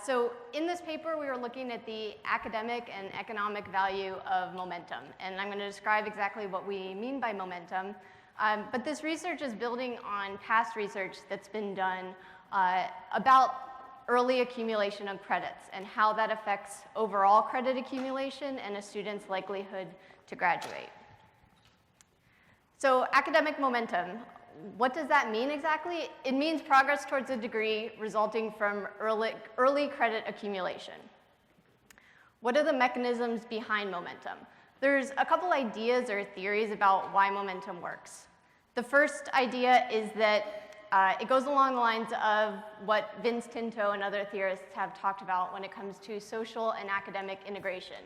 So in this paper, we were looking at the academic and economic value of momentum. And I'm going to describe exactly what we mean by momentum. But this research is building on past research that's been done about early accumulation of credits and how that affects overall credit accumulation and a student's likelihood to graduate. So academic momentum, what does that mean exactly? It means progress towards a degree resulting from early credit accumulation. What are the mechanisms behind momentum? There's a couple ideas or theories about why momentum works. The first idea is that it goes along the lines of what Vince Tinto and other theorists have talked about when it comes to social and academic integration.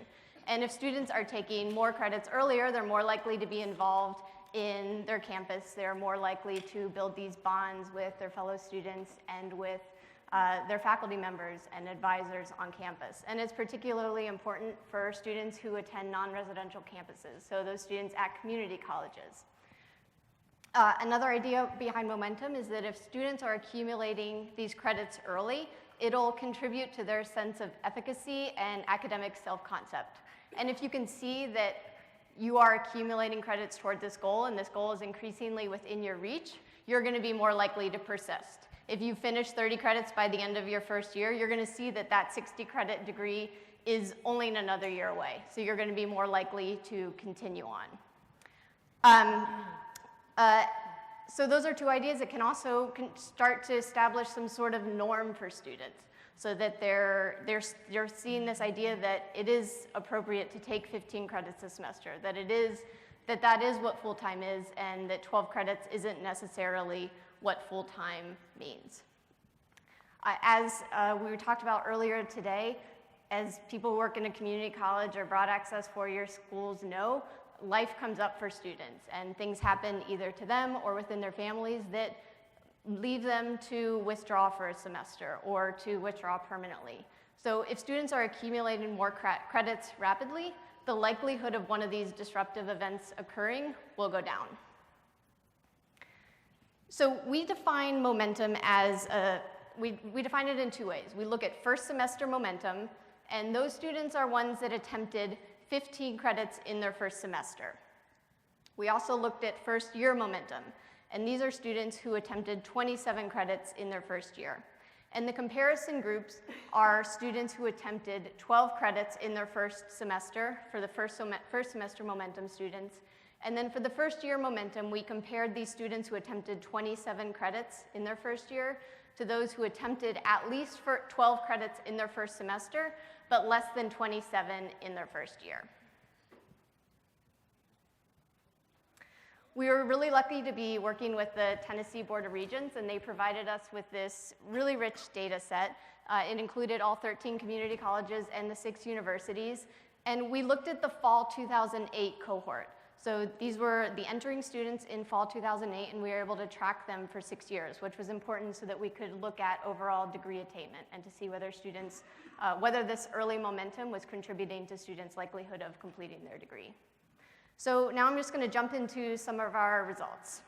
And if students are taking more credits earlier, they're more likely to be involved in their campus. They're more likely to build these bonds with their fellow students and with their faculty members and advisors on campus. And it's particularly important for students who attend non-residential campuses, so those students at community colleges. Another idea behind momentum is that if students are accumulating these credits early, it'll contribute to their sense of efficacy and academic self-concept. And if you can see that you are accumulating credits toward this goal and this goal is increasingly within your reach, you're going to be more likely to persist. If you finish 30 credits by the end of your first year, you're going to see that that 60 credit degree is only another year away. So you're going to be more likely to continue on. So those are two ideas that can also start to establish some sort of norm for students, so that they're seeing this idea that it is appropriate to take 15 credits a semester, that that is what full-time is, and that 12 credits isn't necessarily what full-time means. As we talked about earlier today, as people who work in a community college or broad access four-year schools know, life comes up for students, and things happen either to them or within their families that leave them to withdraw for a semester or to withdraw permanently. So if students are accumulating more credits rapidly, the likelihood of one of these disruptive events occurring will go down. So we define momentum as we define it in two ways. We look at first semester momentum, and those students are ones that attempted 15 credits in their first semester. We also looked at first year momentum, and these are students who attempted 27 credits in their first year. And the comparison groups are students who attempted 12 credits in their first semester for the first semester momentum students. And then for the first year momentum, we compared these students who attempted 27 credits in their first year to those who attempted at least 12 credits in their first semester, but less than 27 in their first year. We were really lucky to be working with the Tennessee Board of Regents, and they provided us with this really rich data set. It included all 13 community colleges and the 6 universities, and we looked at the fall 2008 cohort. So these were the entering students in fall 2008, and we were able to track them for 6 years, which was important so that we could look at overall degree attainment and to see whether students, whether this early momentum was contributing to students' likelihood of completing their degree. So now I'm just going to jump into some of our results.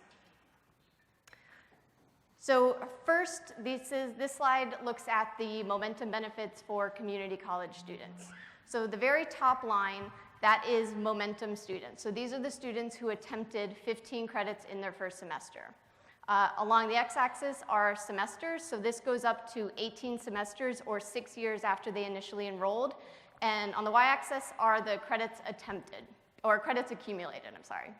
So first, this slide looks at the momentum benefits for community college students. So the very top line, that is momentum students. So these are the students who attempted 15 credits in their first semester. Along the x-axis are semesters, so this goes up to 18 semesters or 6 years after they initially enrolled. And on the y-axis are the credits attempted, or credits accumulated, I'm sorry.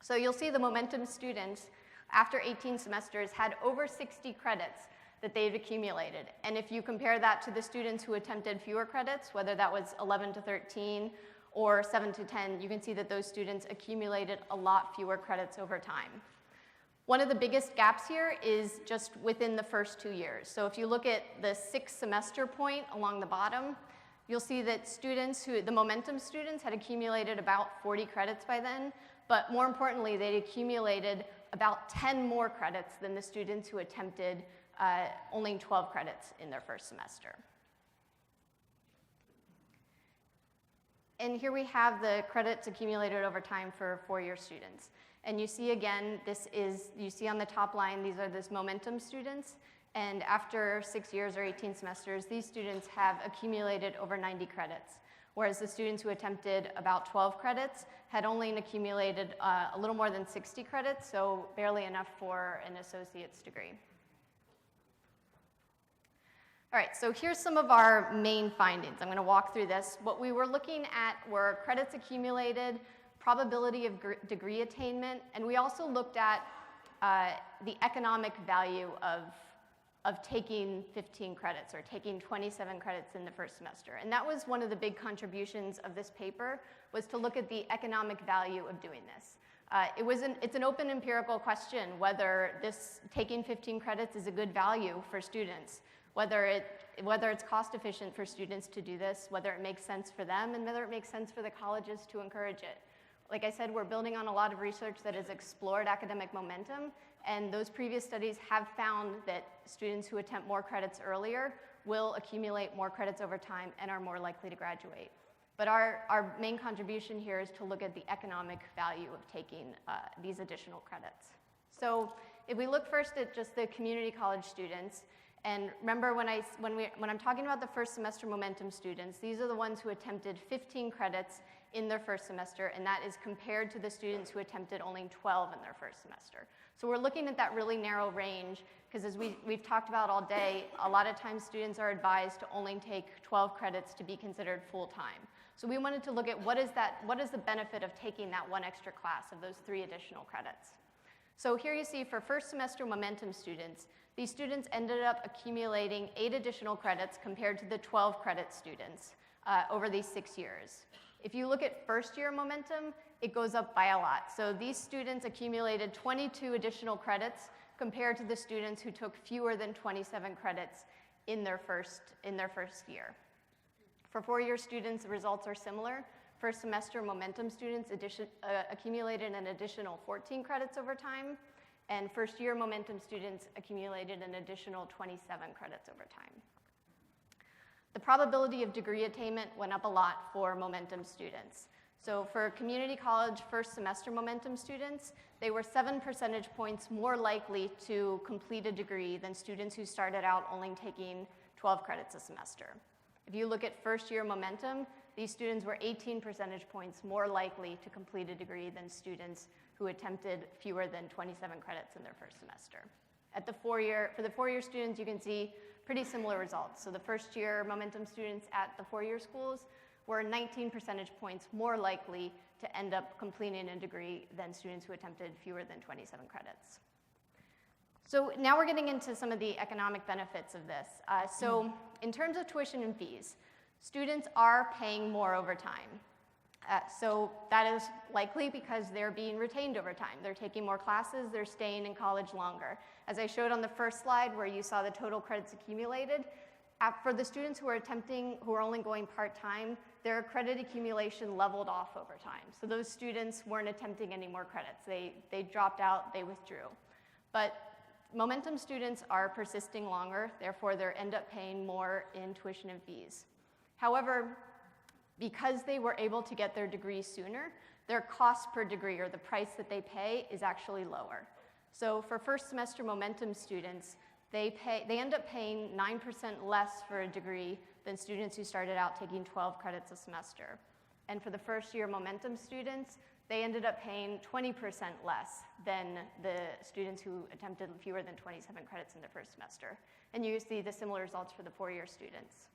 So you'll see the momentum students, after 18 semesters, had over 60 credits that they've accumulated. And if you compare that to the students who attempted fewer credits, whether that was 11 to 13 or 7 to 10, you can see that those students accumulated a lot fewer credits over time. One of the biggest gaps here is just within the first 2 years. So if you look at the 6th semester point along the bottom, you'll see that the momentum students had accumulated about 40 credits by then, but more importantly, they'd accumulated about 10 more credits than the students who attempted only 12 credits in their first semester. And here we have the credits accumulated over time for four-year students. And you see again, you see on the top line, these are those momentum students. And after 6 years or 18 semesters, these students have accumulated over 90 credits, whereas the students who attempted about 12 credits had only accumulated a little more than 60 credits, so barely enough for an associate's degree. All right, so here's some of our main findings. I'm going to walk through this. What we were looking at were credits accumulated, probability of degree attainment, and we also looked at the economic value of taking 15 credits or taking 27 credits in the first semester. And that was one of the big contributions of this paper, was to look at the economic value of doing this. It's an open empirical question whether taking 15 credits is a good value for students, whether it's cost efficient for students to do this, whether it makes sense for them, and whether it makes sense for the colleges to encourage it. Like I said, we're building on a lot of research that has explored academic momentum, and those previous studies have found that students who attempt more credits earlier will accumulate more credits over time and are more likely to graduate. But our main contribution here is to look at the economic value of taking these additional credits. So if we look first at just the community college students, and remember when I'm talking about the first semester momentum students, these are the ones who attempted 15 credits in their first semester, and that is compared to the students who attempted only 12 in their first semester. So we're looking at that really narrow range, because as we've talked about all day, a lot of times students are advised to only take 12 credits to be considered full-time. So we wanted to look at what is the benefit of taking that one extra class of those 3 additional credits. So here you see for first semester momentum students, these students ended up accumulating 8 additional credits compared to the 12 credit students over these 6 years. If you look at first year momentum, it goes up by a lot. So these students accumulated 22 additional credits compared to the students who took fewer than 27 credits in their first year. For 4-year students, the results are similar. First semester momentum students accumulated an additional 14 credits over time, and first year momentum students accumulated an additional 27 credits over time. The probability of degree attainment went up a lot for momentum students. So for community college first semester momentum students, they were 7 percentage points more likely to complete a degree than students who started out only taking 12 credits a semester. If you look at first year momentum, these students were 18 percentage points more likely to complete a degree than students who attempted fewer than 27 credits in their first semester. For the 4-year students, you can see pretty similar results. So the first year momentum students at the 4-year schools were 19 percentage points more likely to end up completing a degree than students who attempted fewer than 27 credits. So now we're getting into some of the economic benefits of this. So in terms of tuition and fees, students are paying more over time. So that is likely because they're being retained over time. They're taking more classes, they're staying in college longer. As I showed on the first slide where you saw the total credits accumulated, for the students who are only going part-time, their credit accumulation leveled off over time. So those students weren't attempting any more credits. They dropped out, they withdrew. But momentum students are persisting longer, therefore they end up paying more in tuition and fees. However, because they were able to get their degree sooner, their cost per degree, or the price that they pay, is actually lower. So for first semester momentum students, they end up paying 9% less for a degree than students who started out taking 12 credits a semester. And for the first year momentum students, they ended up paying 20% less than the students who attempted fewer than 27 credits in their first semester. And you see the similar results for the 4-year students.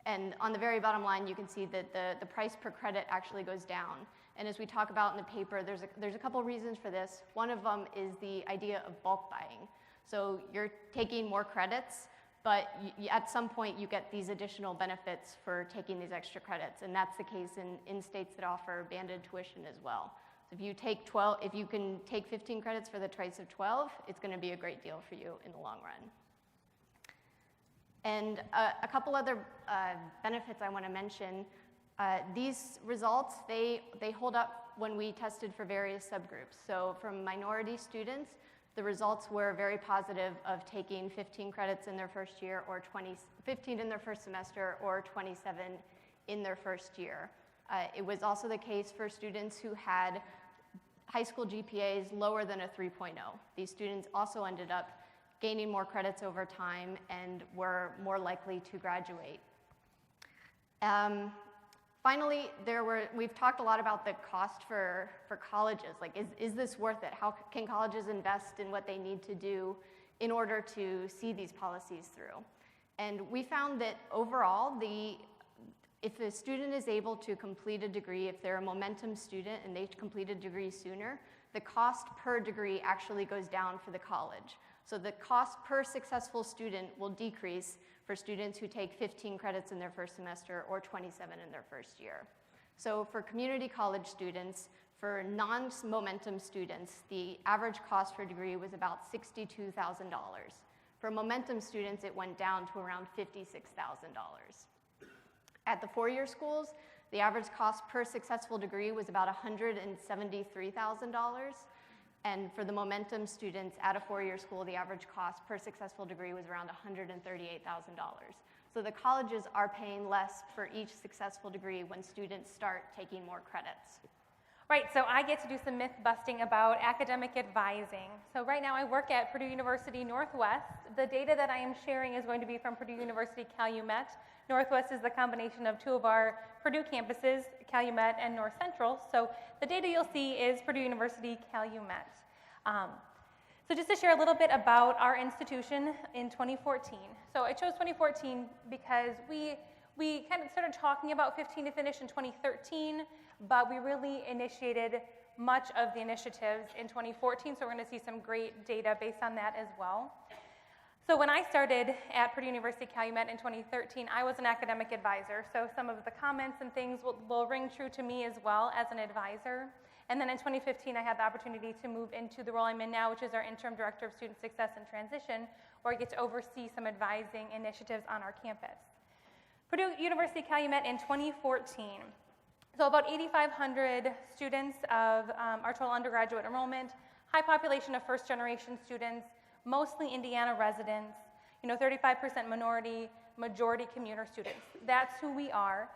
And on the very bottom line, you can see that the price per credit actually goes down. And as we talk about in the paper, there's a couple reasons for this. One of them is the idea of bulk buying. So you're taking more credits, but at some point you get these additional benefits for taking these extra credits. And that's the case in states that offer banded tuition as well. So if you can take 15 credits for the price of 12, it's going to be a great deal for you in the long run. And a couple other benefits I want to mention. These results, they hold up when we tested for various subgroups. So from minority students, the results were very positive of taking 15 credits in their first year, or 15 in their first semester, or 27 in their first year. It was also the case for students who had high school GPAs lower than a 3.0. These students also ended up gaining more credits over time, and were more likely to graduate. Finally, we've talked a lot about the cost for colleges. Like, is this worth it? How can colleges invest in what they need to do in order to see these policies through? And we found that overall, if a student is able to complete a degree, if they're a momentum student and they complete a degree sooner, the cost per degree actually goes down for the college. So the cost per successful student will decrease for students who take 15 credits in their first semester or 27 in their first year. So for community college students, for non-momentum students, the average cost for a degree was about $62,000. For momentum students, it went down to around $56,000. At the four-year schools, the average cost per successful degree was about $173,000. And for the momentum students at a four-year school, the average cost per successful degree was around $138,000. So the colleges are paying less for each successful degree when students start taking more credits. Right, so I get to do some myth busting about academic advising. So right now I work at Purdue University Northwest. The data that I am sharing is going to be from Purdue University Calumet. Northwest is the combination of two of our Purdue campuses, Calumet and North Central. So the data you'll see is Purdue University Calumet. So just to share a little bit about our institution in 2014. So I chose 2014 because we kind of started talking about 15 to finish in 2013, but we really initiated much of the initiatives in 2014, so we're going to see some great data based on that as well. So when I started at Purdue University Calumet in 2013, I was an academic advisor, so some of the comments and things will ring true to me as well as an advisor. And then in 2015, I had the opportunity to move into the role I'm in now, which is our Interim Director of Student Success and Transition, where I get to oversee some advising initiatives on our campus. Purdue University Calumet in 2014. So about 8,500 students of our total undergraduate enrollment, high population of first-generation students, mostly Indiana residents, 35% minority, majority commuter students. That's who we are.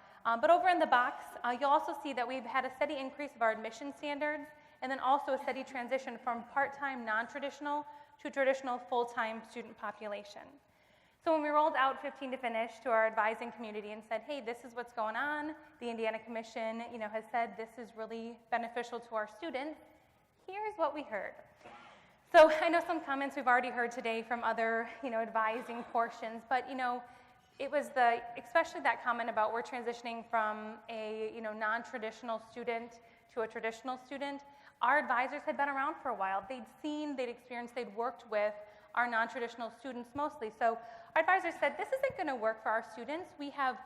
But over in the box, you'll also see that we've had a steady increase of our admission standards, and then also a steady transition from part-time non-traditional to traditional full-time student population. So when we rolled out 15 to finish to our advising community and said, hey, this is what's going on, the Indiana Commission has said this is really beneficial to our students, here's what we heard. So I know some comments we've already heard today from other advising portions, but it was especially that comment about we're transitioning from a non-traditional student to a traditional student. Our advisors had been around for a while. They'd experienced, they'd worked with our non-traditional students mostly. So our advisors said, this isn't going to work for our students. We have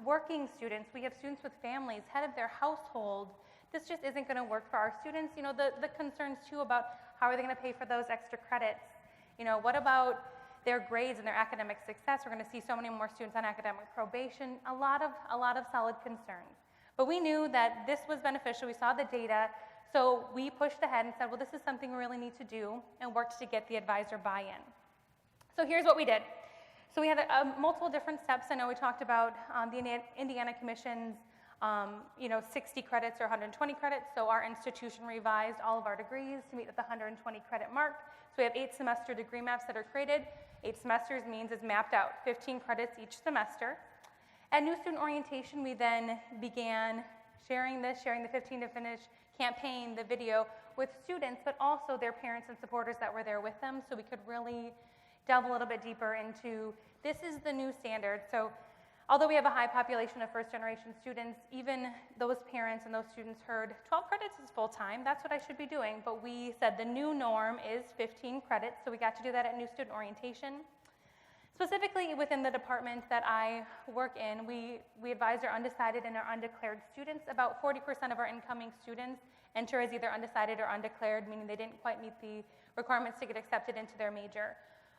working students. We have students with families, head of their household. This just isn't going to work for our students. The concerns too about how are they going to pay for those extra credits? What about their grades and their academic success? We're going to see so many more students on academic probation. A lot of solid concerns. But we knew that this was beneficial. We saw the data. So we pushed ahead and said, well, this is something we really need to do, and worked to get the advisor buy-in. So here's what we did. So we had multiple different steps. I know we talked about the Indiana Commission's 60 credits or 120 credits. So our institution revised all of our degrees to meet at the 120 credit mark. So we have 8 semester degree maps that are created. 8 semesters means it's mapped out, 15 credits each semester. At New Student Orientation, we then began sharing the 15 to finish campaign, the video, with students, but also their parents and supporters that were there with them, so we could really delve a little bit deeper into this is the new standard. So although we have a high population of first-generation students, even those parents and those students heard 12 credits is full-time, that's what I should be doing, but we said the new norm is 15 credits, so we got to do that at New Student Orientation. Specifically within the department that I work in, we advise our undecided and our undeclared students. About 40% of our incoming students enter as either undecided or undeclared, meaning they didn't quite meet the requirements to get accepted into their major.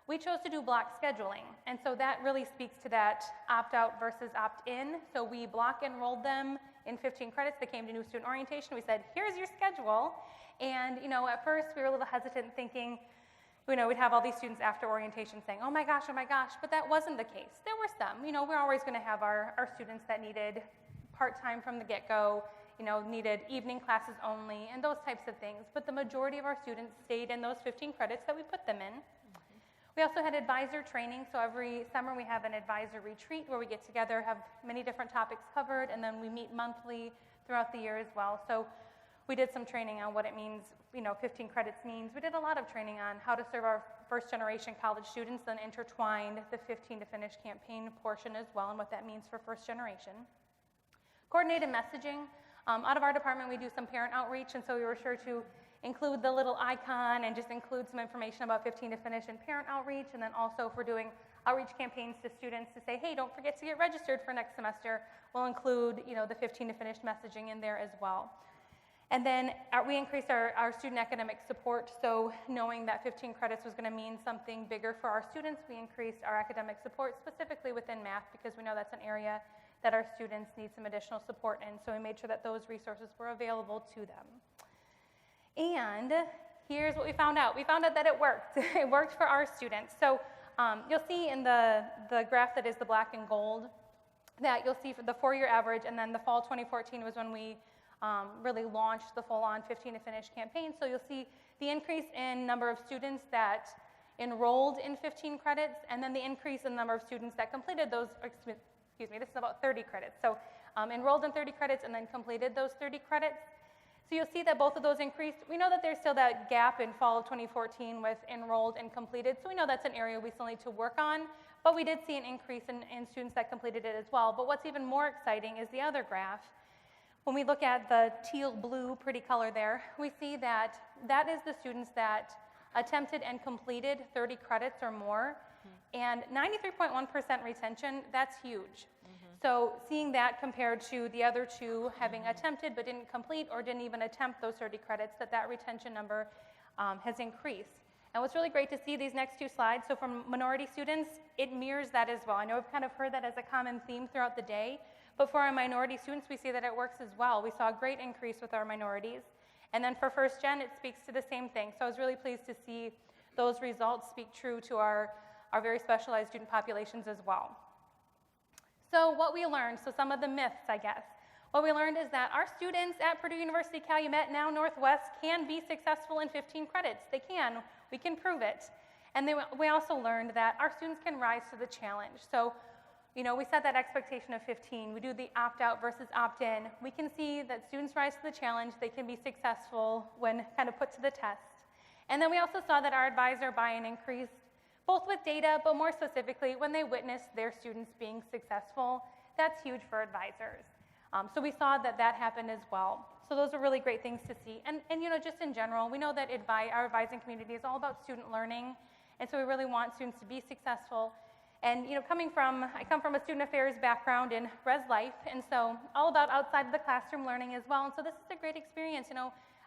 We chose to do block scheduling, and so that really speaks to that opt-out versus opt-in. So we block enrolled them in 15 credits. They came to New Student Orientation. We said, here's your schedule. And at first we were a little hesitant, thinking, we'd have all these students after orientation saying, oh my gosh, but that wasn't the case. There were some. We're always going to have our students that needed part-time from the get-go, needed evening classes only, and those types of things. But the majority of our students stayed in those 15 credits that we put them in. We also had advisor training, so every summer we have an advisor retreat where we get together, have many different topics covered, and then we meet monthly throughout the year as well. So we did some training on what it means, 15 credits means. We did a lot of training on how to serve our first generation college students, then intertwined the 15 to finish campaign portion as well and what that means for first generation. Coordinated messaging. Out of our department, we do some parent outreach, and so we were sure to include the little icon and just include some information about 15 to finish in parent outreach, and then also if we're doing outreach campaigns to students to say, hey, don't forget to get registered for next semester, we'll include the 15 to finish messaging in there as well. And then we increased our student academic support, so knowing that 15 credits was going to mean something bigger for our students, we increased our academic support specifically within math because we know that's an area that our students need some additional support in, so we made sure that those resources were available to them. And here's what we found out. We found out that it worked. It worked for our students. So you'll see in the graph that is the black and gold that you'll see for the 4-year average, and then the fall 2014 was when we really launched the full-on 15 to finish campaign. So you'll see the increase in number of students that enrolled in 15 credits, and then the increase in the number of students that completed those, excuse me, this is about 30 credits. So enrolled in 30 credits and then completed those 30 credits. So you'll see that both of those increased. We know that there's still that gap in fall of 2014 with enrolled and completed, so we know that's an area we still need to work on, but we did see an increase in students that completed it as well. But what's even more exciting is the other graph. When we look at the teal blue pretty color there, we see that that is the students that attempted and completed 30 credits or more, and 93.1% retention, that's huge. So seeing that compared to the other two having attempted but didn't complete or didn't even attempt those 30 credits, that retention number has increased. And what's really great to see these next two slides, so from minority students, it mirrors that as well. I know we've kind of heard that as a common theme throughout the day, but for our minority students, we see that it works as well. We saw a great increase with our minorities. And then for first gen, it speaks to the same thing. So I was really pleased to see those results speak true to our very specialized student populations as well. So what we learned, so some of the myths, I guess. What we learned is that our students at Purdue University Calumet, now Northwest, can be successful in 15 credits. They can. We can prove it. And then we also learned that our students can rise to the challenge. So, we set that expectation of 15. We do the opt-out versus opt-in. We can see that students rise to the challenge. They can be successful when kind of put to the test. And then we also saw that our advisor buy-in increased, both with data, but more specifically, when they witnessed their students being successful. That's huge for advisors. So we saw that happened as well. So those are really great things to see. And just in general, we know that our advising community is all about student learning, and so we really want students to be successful. And I come from a student affairs background in Res Life, and so all about outside of the classroom learning as well. And so this is a great experience.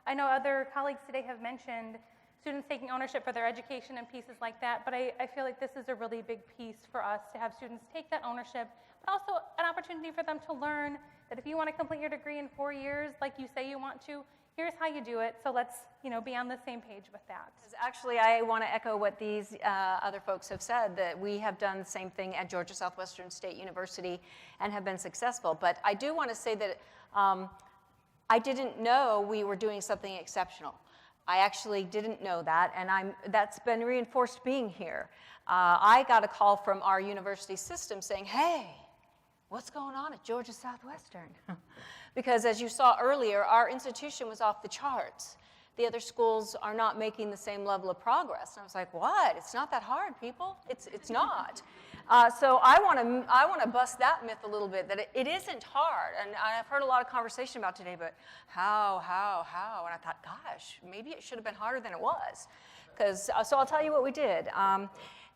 I know other colleagues today have mentioned students taking ownership for their education and pieces like that, but I feel like this is a really big piece for us to have students take that ownership, but also an opportunity for them to learn that if you want to complete your degree in 4 years like you say you want to, here's how you do it, so let's be on the same page with that. Actually, I want to echo what these other folks have said, that we have done the same thing at Georgia Southwestern State University and have been successful. But I do want to say that I didn't know we were doing something exceptional. I actually didn't know that, and that's been reinforced being here. I got a call from our university system saying, hey, what's going on at Georgia Southwestern? Because as you saw earlier, our institution was off the charts. The other schools are not making the same level of progress. And I was like, what? It's not that hard, people. It's not. So I want to bust that myth a little bit, that it isn't hard. And I've heard a lot of conversation about today, but how? And I thought, gosh, maybe it should have been harder than it was. So I'll tell you what we did.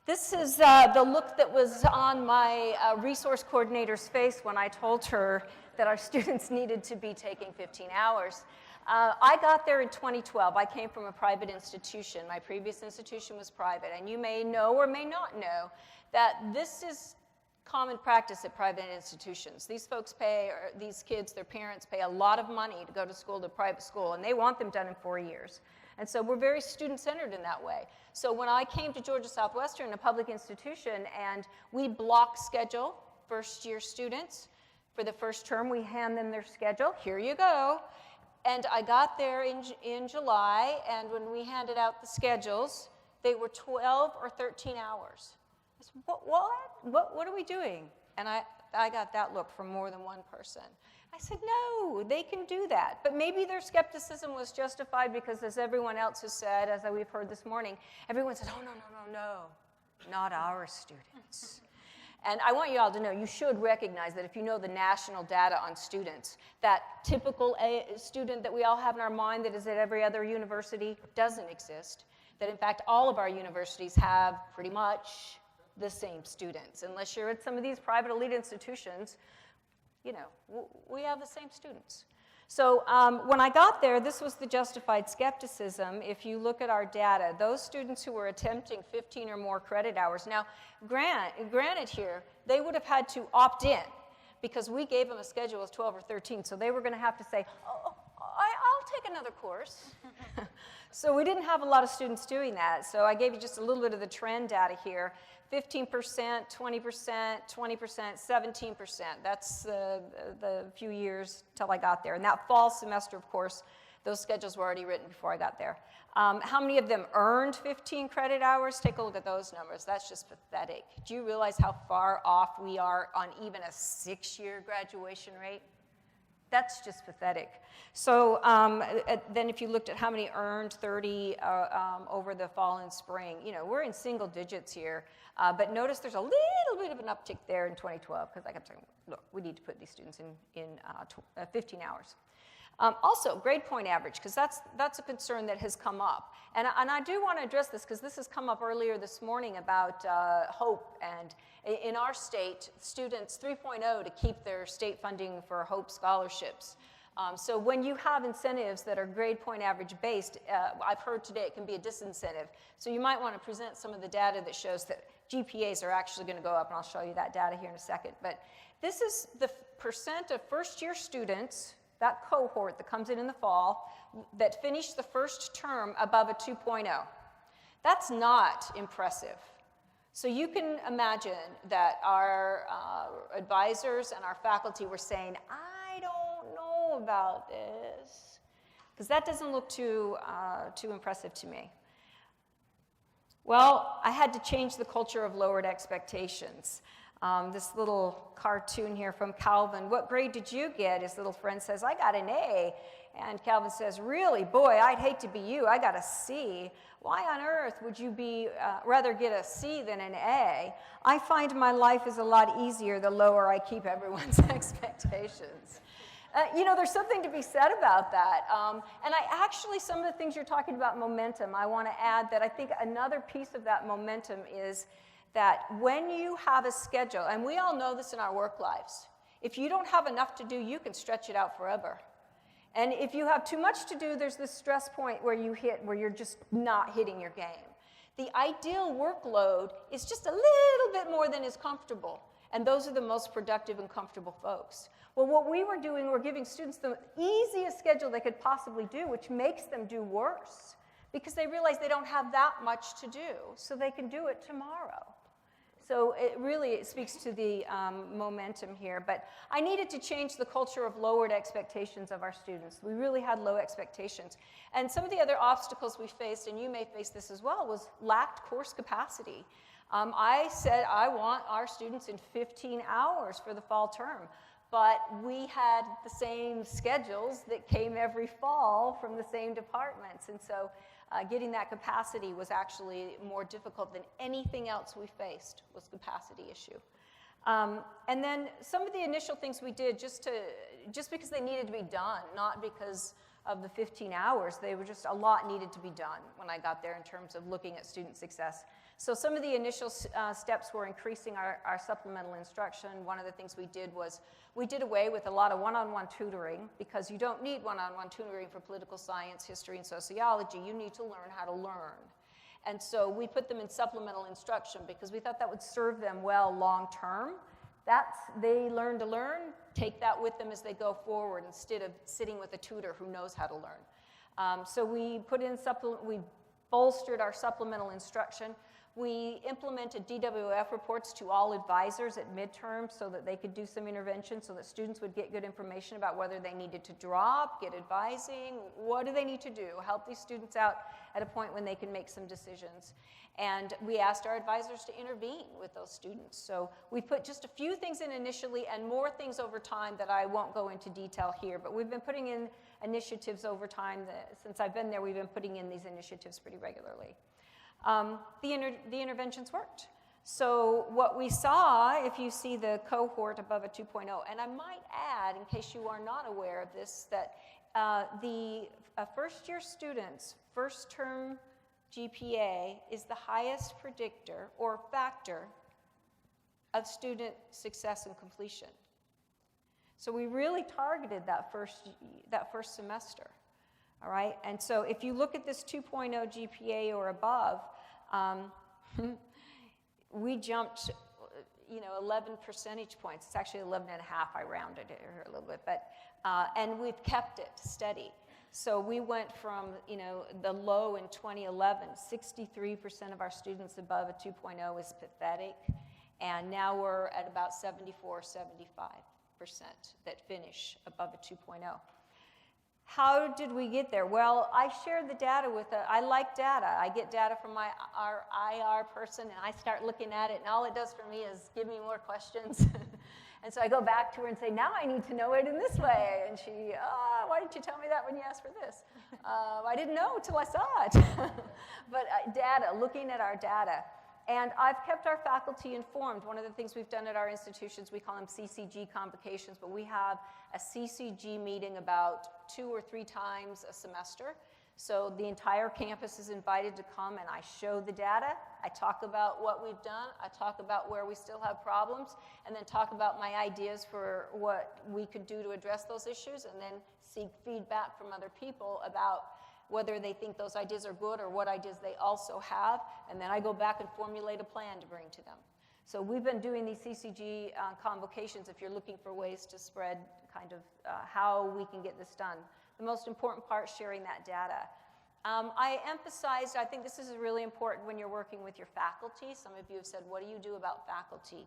This is the look that was on my resource coordinator's face when I told her that our students needed to be taking 15 hours. I got there in 2012. I came from a private institution. My previous institution was private, and you may know or may not know that this is common practice at private institutions. These folks these kids, their parents pay a lot of money to go to school, to private school, and they want them done in 4 years. And so we're very student-centered in that way. So when I came to Georgia Southwestern, a public institution, and we block schedule first-year students, for the first term, we hand them their schedule. Here you go. And I got there in July, and when we handed out the schedules, they were 12 or 13 hours. I said, what are we doing? And I got that look from more than one person. I said, no, they can do that. But maybe their skepticism was justified because, as everyone else has said, as we've heard this morning, everyone said, oh, no, not our students. And I want you all to know, you should recognize that if you know the national data on students, that typical student that we all have in our mind that is at every other university doesn't exist. That in fact, all of our universities have pretty much the same students. Unless you're at some of these private elite institutions, you know, we have the same students. So when I got there, this was the justified skepticism. If you look at our data, those students who were attempting 15 or more credit hours, now granted here, they would have had to opt in because we gave them a schedule of 12 or 13, so they were going to have to say, oh, I'll take another course. So we didn't have a lot of students doing that, so I gave you just a little bit of the trend data here. 15%, 20%, 20%, 17%. That's the few years till I got there. And that fall semester, of course, those schedules were already written before I got there. How many of them earned 15 credit hours? Take a look at those numbers. That's just pathetic. Do you realize how far off we are on even a 6-year graduation rate? That's just pathetic. So then if you looked at how many earned 30 over the fall and spring, you know, we're in single digits here. But notice there's a little bit of an uptick there in 2012 because I kept saying, look, we need to put these students in 15 hours. Also, grade point average, because that's a concern that has come up. And I do want to address this because this has come up earlier this morning about HOPE. And in our state, students 3.0 to keep their state funding for HOPE scholarships. So when you have incentives that are grade point average based, I've heard today it can be a disincentive. So you might want to present some of the data that shows that GPAs are actually going to go up, and I'll show you that data here in a second. But this is the percent of first-year students, that cohort that comes in the fall, that finish the first term above a 2.0. That's not impressive. So you can imagine that our advisors and our faculty were saying, I don't know about this, because that doesn't look too impressive to me. Well, I had to change the culture of lowered expectations. This little cartoon here from Calvin, what grade did you get? His little friend says, I got an A. And Calvin says, really? Boy, I'd hate to be you. I got a C. Why on earth would you rather get a C than an A? I find my life is a lot easier the lower I keep everyone's expectations. You know, there's something to be said about that. And some of the things you're talking about momentum, I want to add that I think another piece of that momentum is that when you have a schedule, and we all know this in our work lives, if you don't have enough to do, you can stretch it out forever. And if you have too much to do, there's this stress point where you're just not hitting your game. The ideal workload is just a little bit more than is comfortable. And those are the most productive and comfortable folks. Well, what we were doing, we're giving students the easiest schedule they could possibly do, which makes them do worse, because they realize they don't have that much to do, so they can do it tomorrow. So it really speaks to the momentum here. But I needed to change the culture of lowered expectations of our students. We really had low expectations. And some of the other obstacles we faced, and you may face this as well, was lacked course capacity. I said I want our students in 15 hours for the fall term. But we had the same schedules that came every fall from the same departments. And so getting that capacity was actually more difficult than anything else we faced was capacity issue. And then some of the initial things we did just because they needed to be done, not because of the 15 hours, they were just a lot needed to be done when I got there in terms of looking at student success. So some of the initial steps were increasing our supplemental instruction. One of the things we did was we did away with a lot of one-on-one tutoring because you don't need one-on-one tutoring for political science, history, and sociology. You need to learn how to learn. And so we put them in supplemental instruction because we thought that would serve them well long-term. They learn to learn, take that with them as they go forward instead of sitting with a tutor who knows how to learn. So we put in we bolstered our supplemental instruction. We implemented DWF reports to all advisors at midterm so that they could do some intervention so that students would get good information about whether they needed to drop, get advising, what do they need to do, help these students out at a point when they can make some decisions. And we asked our advisors to intervene with those students. So we put just a few things in initially and more things over time that I won't go into detail here, but we've been putting in initiatives over time. Since I've been there, we've been putting in these initiatives pretty regularly. The interventions worked. So what we saw, if you see the cohort above a 2.0, and I might add, in case you are not aware of this, that the first-year students' first-term GPA is the highest predictor or factor of student success and completion. So we really targeted that first semester. All right, and so if you look at this 2.0 GPA or above, we jumped, 11 percentage points. It's actually 11 and a half. I rounded it here a little bit, but and we've kept it steady. So we went from, the low in 2011, 63% of our students above a 2.0 is pathetic, and now we're at about 74, 75% that finish above a 2.0. How did we get there? Well, I shared the data I like data. I get data from our IR person, and I start looking at it, and all it does for me is give me more questions. And so I go back to her and say, now I need to know it in this way. And she, why didn't you tell me that when you asked for this? I didn't know until I saw it. But data, looking at our data. And I've kept our faculty informed. One of the things we've done at our institutions, we call them CCG convocations, but we have a CCG meeting about 2 or 3 times a semester. So the entire campus is invited to come, and I show the data. I talk about what we've done. I talk about where we still have problems, and then talk about my ideas for what we could do to address those issues, and then seek feedback from other people about whether they think those ideas are good or what ideas they also have, and then I go back and formulate a plan to bring to them. So we've been doing these CCG convocations if you're looking for ways to spread kind of how we can get this done. The most important part, sharing that data. I emphasized, I think this is really important when you're working with your faculty. Some of you have said, what do you do about faculty?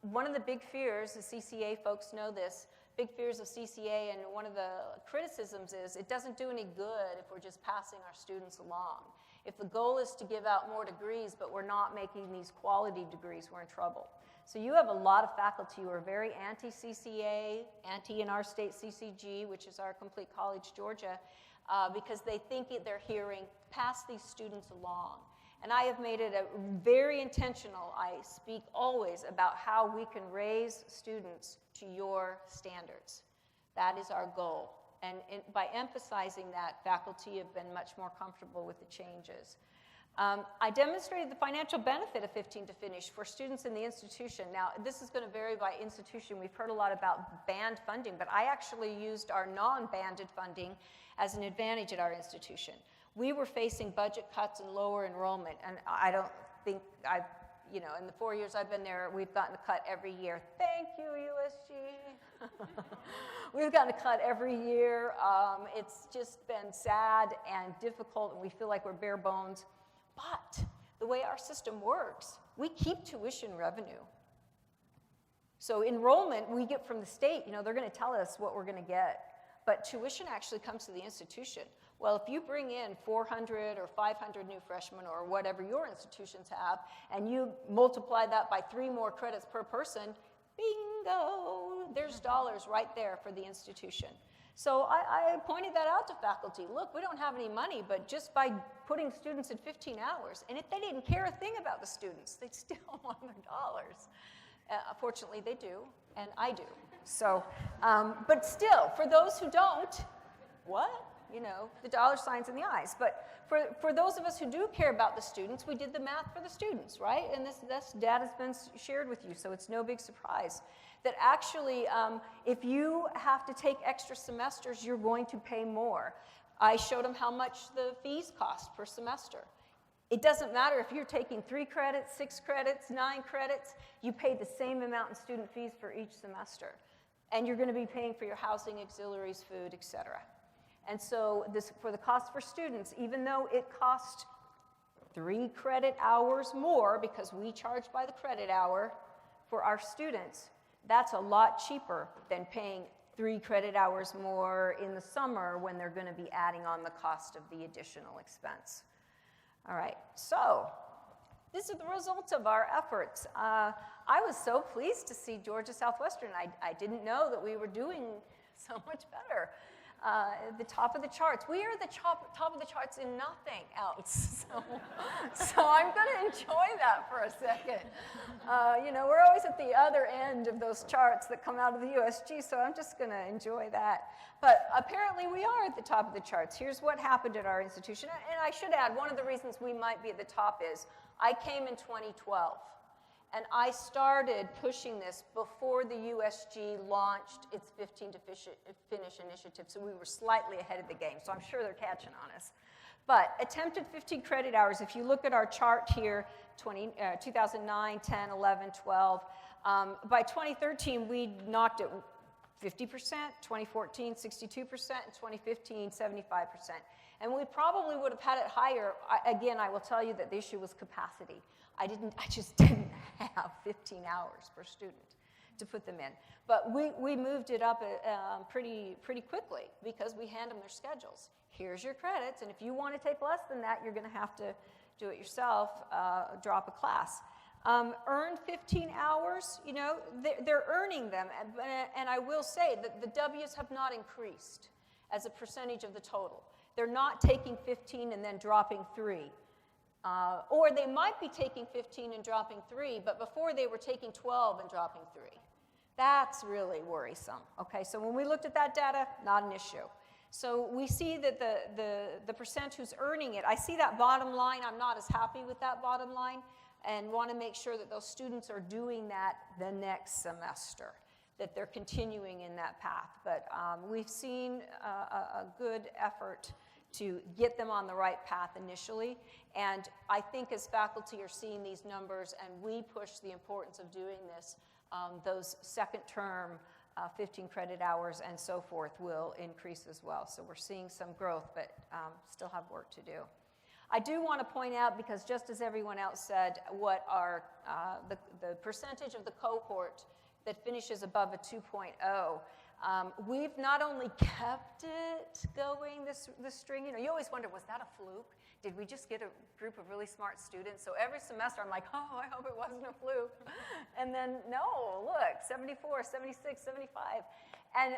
One of the big fears, the CCA folks know this, big fears of CCA, and one of the criticisms is it doesn't do any good if we're just passing our students along. If the goal is to give out more degrees, but we're not making these quality degrees, we're in trouble. So you have a lot of faculty who are very anti-CCA, anti in our state CCG, which is our Complete College Georgia, because they think they're hearing, pass these students along. And I have made it a very intentional, I speak always about how we can raise students to your standards. That is our goal. And by emphasizing that, faculty have been much more comfortable with the changes. I demonstrated the financial benefit of 15 to finish for students in the institution. Now, this is going to vary by institution. We've heard a lot about band funding, but I actually used our non-banded funding as an advantage at our institution. We were facing budget cuts and lower enrollment, and I don't think in the 4 years I've been there, we've gotten a cut every year. Thank you, USG. We've gotten a cut every year. It's just been sad and difficult, and we feel like we're bare bones. But the way our system works, we keep tuition revenue. So enrollment we get from the state, they're going to tell us what we're going to get. But tuition actually comes to the institution. Well, if you bring in 400 or 500 new freshmen or whatever your institutions have, and you multiply that by 3 more credits per person, bingo, there's dollars right there for the institution. So I pointed that out to faculty. Look, we don't have any money, but just by putting students in 15 hours, and if they didn't care a thing about the students, they'd still want their dollars. Fortunately, they do, and I do. So, but still, for those who don't, what? The dollar signs in the eyes. But for those of us who do care about the students, we did the math for the students, right? And this data's been shared with you, so it's no big surprise that actually, if you have to take extra semesters, you're going to pay more. I showed them how much the fees cost per semester. It doesn't matter if you're taking 3 credits, 6 credits, 9 credits, you pay the same amount in student fees for each semester. And you're going to be paying for your housing, auxiliaries, food, etc. And so for the cost for students, even though it cost 3 credit hours more, because we charge by the credit hour for our students, that's a lot cheaper than paying 3 credit hours more in the summer when they're going to be adding on the cost of the additional expense. All right, so these are the results of our efforts. I was so pleased to see Georgia Southwestern. I didn't know that we were doing so much better. The top of the charts. We are the top of the charts in nothing else. So I'm going to enjoy that for a second. You know, we're always at the other end of those charts that come out of the USG, so I'm just going to enjoy that. But apparently we are at the top of the charts. Here's what happened at our institution. And I should add, one of the reasons we might be at the top is I came in 2012. And I started pushing this before the USG launched its 15 to Finish initiative, so we were slightly ahead of the game, so I'm sure they're catching on us. But attempted 15 credit hours, if you look at our chart here, 2009, 10, 11, 12, by 2013 we knocked it 50%, 2014 62%, and 2015 75%. And we probably would have had it higher. Again, I will tell you that the issue was capacity. I just didn't have 15 hours per student to put them in. But we moved it up pretty quickly because we hand them their schedules. Here's your credits, and if you want to take less than that, you're going to have to do it yourself, drop a class. Earned 15 hours, you know, they're earning them. And I will say that the W's have not increased as a percentage of the total. They're not taking 15 and then dropping 3. Or they might be taking 15 and dropping 3, but before they were taking 12 and dropping 3. That's really worrisome. Okay, so when we looked at that data, not an issue. So we see that the percent who's earning it, I see that bottom line. I'm not as happy with that bottom line and want to make sure that those students are doing that the next semester, that they're continuing in that path. But we've seen a good effort to get them on the right path initially. And I think as faculty are seeing these numbers and we push the importance of doing this, those second term 15 credit hours and so forth will increase as well. So we're seeing some growth, but still have work to do. I do want to point out, because just as everyone else said, what are the percentage of the cohort that finishes above a 2.0. We've not only kept it going, this string, you know, you always wonder, was that a fluke? Did we just get a group of really smart students? So every semester I'm like, oh, I hope it wasn't a fluke. And then, no, look, 74, 76, 75. And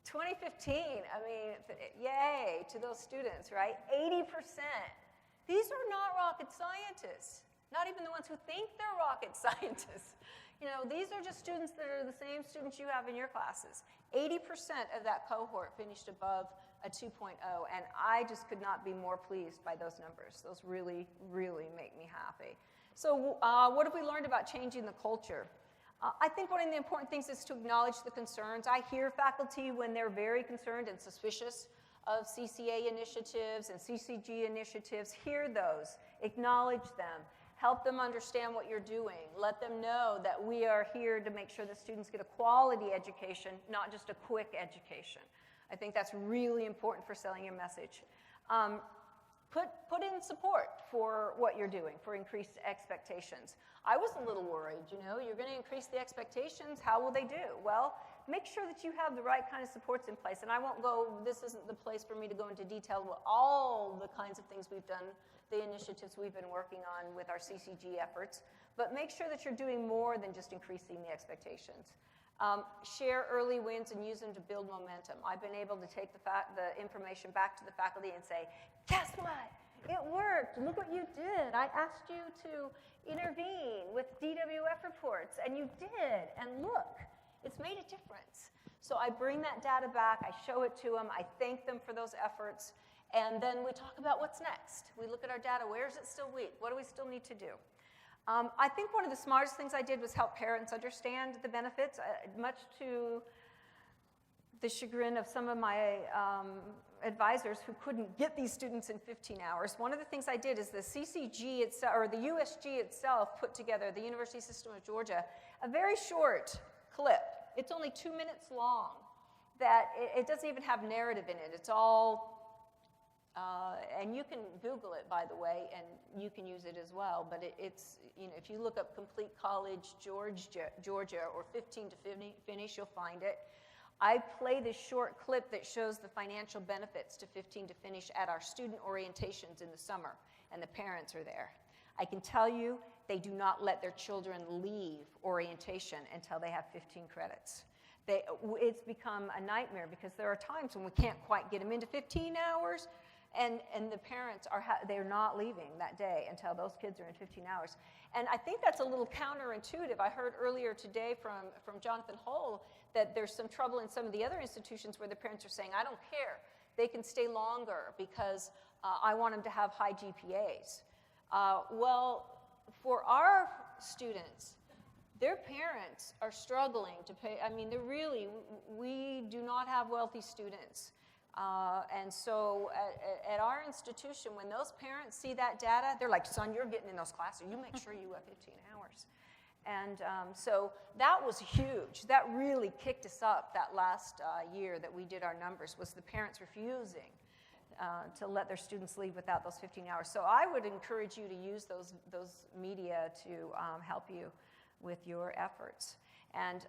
2015, I mean, yay to those students, right? 80%. These are not rocket scientists, not even the ones who think they're rocket scientists. You know, these are just students that are the same students you have in your classes. 80% of that cohort finished above a 2.0, and I just could not be more pleased by those numbers. Those really, really make me happy. So what have we learned about changing the culture? I think one of the important things is to acknowledge the concerns. I hear faculty when they're very concerned and suspicious of CCA initiatives and CCG initiatives. Hear those, acknowledge them. Help them understand what you're doing. Let them know that we are here to make sure that students get a quality education, not just a quick education. I think that's really important for selling your message. Put in support for what you're doing, for increased expectations. I was a little worried, you know, you're going to increase the expectations, how will they do? Well, make sure that you have the right kind of supports in place. And I won't go, this isn't the place for me to go into detail with all the kinds of things we've done, the initiatives we've been working on with our CCG efforts, but make sure that you're doing more than just increasing the expectations. Share early wins and use them to build momentum. I've been able to take the information back to the faculty and say, guess what? It worked. Look what you did. I asked you to intervene with DWF reports, and you did. And look, it's made a difference. So I bring that data back. I show it to them. I thank them for those efforts. And then we talk about what's next. We look at our data. Where is it still weak? What do we still need to do? I think one of the smartest things I did was help parents understand the benefits, much to the chagrin of some of my advisors who couldn't get these students in 15 hours. One of the things I did is the CCG itself, or the USG itself, put together, the University System of Georgia, a very short clip. It's only 2 minutes long. That it doesn't even have narrative in it. It's all and you can Google it, by the way, and you can use it as well, but it's, if you look up Complete College Georgia or 15 to Finish, you'll find it. I play this short clip that shows the financial benefits to 15 to Finish at our student orientations in the summer, and the parents are there. I can tell you they do not let their children leave orientation until they have 15 credits. It's become a nightmare because there are times when we can't quite get them into 15 hours, and the parents they're not leaving that day until those kids are in 15 hours. And I think that's a little counterintuitive. I heard earlier today from Jonathan Hull that there's some trouble in some of the other institutions where the parents are saying, I don't care, they can stay longer because I want them to have high GPAs. Well, for our students, their parents are struggling to pay. I mean, we do not have wealthy students. And so at our institution, when those parents see that data, they're like, son, you're getting in those classes. You make sure you have 15 hours. And so that was huge. That really kicked us up that last year that we did our numbers, was the parents refusing to let their students leave without those 15 hours. So I would encourage you to use those media to help you with your efforts. And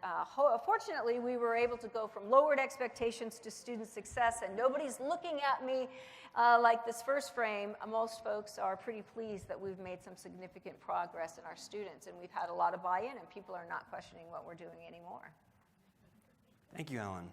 fortunately, we were able to go from lowered expectations to student success, and nobody's looking at me like this first frame. Most folks are pretty pleased that we've made some significant progress in our students, and we've had a lot of buy-in, and people are not questioning what we're doing anymore. Thank you, Helen.